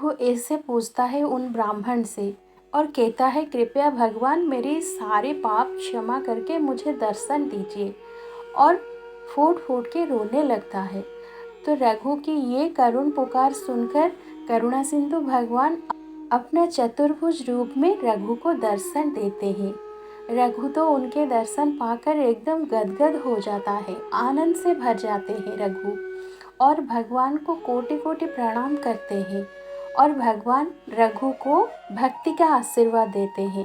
रघु ऐसे पूछता है उन ब्राह्मण से और कहता है, कृपया भगवान मेरे सारे पाप क्षमा करके मुझे दर्शन दीजिए, और फूट फूट के रोने लगता है। तो रघु की ये करुण पुकार सुनकर करुणा सिंधु भगवान अपना चतुर्भुज रूप में रघु को दर्शन देते हैं। रघु तो उनके दर्शन पाकर एकदम गदगद हो जाता है, आनंद से भर जाते हैं रघु, और भगवान को कोटि कोटि प्रणाम करते हैं। और भगवान रघु को भक्ति का आशीर्वाद देते हैं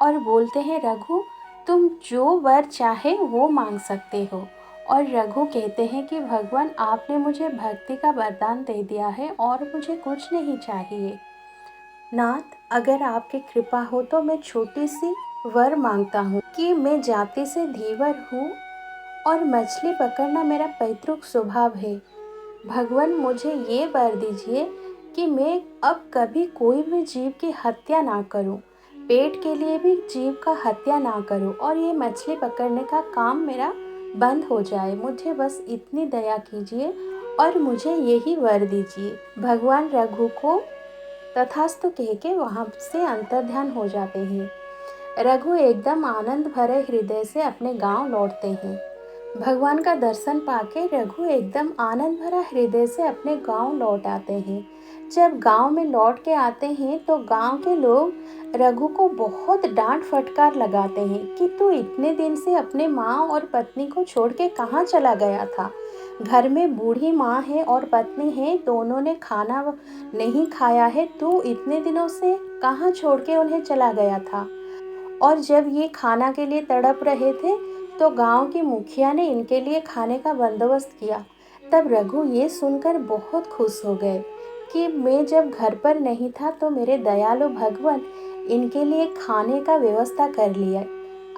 और बोलते हैं, रघु तुम जो वर चाहे वो मांग सकते हो। और रघु कहते हैं कि भगवान आपने मुझे भक्ति का वरदान दे दिया है और मुझे कुछ नहीं चाहिए। नाथ, अगर आपकी कृपा हो तो मैं छोटी सी वर मांगता हूँ कि मैं जाति से धीवर हूँ और मछली पकड़ना मेरा पैतृक स्वभाव है। भगवान मुझे ये वर दीजिए कि मैं अब कभी कोई भी जीव की हत्या ना करूं, पेट के लिए भी जीव का हत्या ना करूं, और ये मछली पकड़ने का काम मेरा बंद हो जाए। मुझे बस इतनी दया कीजिए और मुझे यही वर दीजिए। भगवान रघु को तथास्तु कह के वहाँ से अंतर्ध्यान हो जाते हैं। रघु एकदम आनंद भरे हृदय से अपने गांव लौटते हैं। भगवान का दर्शन पाके रघु एकदम आनंद भरा हृदय से अपने गांव लौट आते हैं। जब गांव में लौट के आते हैं तो गांव के लोग रघु को बहुत डांट फटकार लगाते हैं कि तू इतने दिन से अपने माँ और पत्नी को छोड़ के कहाँ चला गया था। घर में बूढ़ी माँ है और पत्नी है, दोनों ने खाना नहीं खाया है, तू इतने दिनों से कहाँ छोड़ के उन्हें चला गया था। और जब ये खाना के लिए तड़प रहे थे तो गांव की मुखिया ने इनके लिए खाने का बंदोबस्त किया। तब रघु ये सुनकर बहुत खुश हो गए कि मैं जब घर पर नहीं था तो मेरे दयालु भगवान इनके लिए खाने का व्यवस्था कर लिया।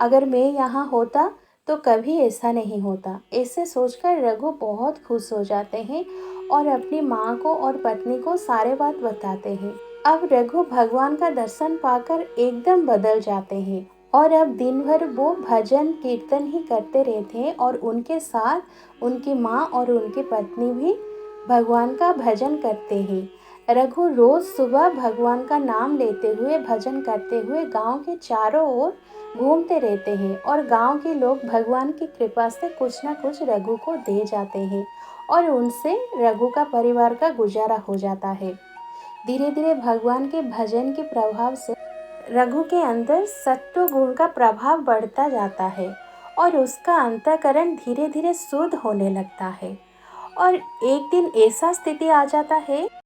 अगर मैं यहाँ होता तो कभी ऐसा नहीं होता। ऐसे सोचकर रघु बहुत खुश हो जाते हैं और अपनी माँ को और पत्नी को सारे बात बताते हैं। अब रघु भगवान का दर्शन पाकर एकदम बदल जाते हैं और अब दिन भर वो भजन कीर्तन ही करते रहते हैं, और उनके साथ उनकी माँ और उनकी पत्नी भी भगवान का भजन करते हैं। रघु रोज सुबह भगवान का नाम लेते हुए भजन करते हुए गांव के चारों ओर घूमते रहते हैं, और गांव के लोग भगवान की कृपा से कुछ न कुछ रघु को दे जाते हैं और उनसे रघु का परिवार का गुजारा हो जाता है। धीरे धीरे भगवान के भजन के प्रभाव से रघु के अंदर सत्व गुण का प्रभाव बढ़ता जाता है और उसका अंतःकरण धीरे धीरे शुद्ध होने लगता है। और एक दिन ऐसा स्थिति आ जाता है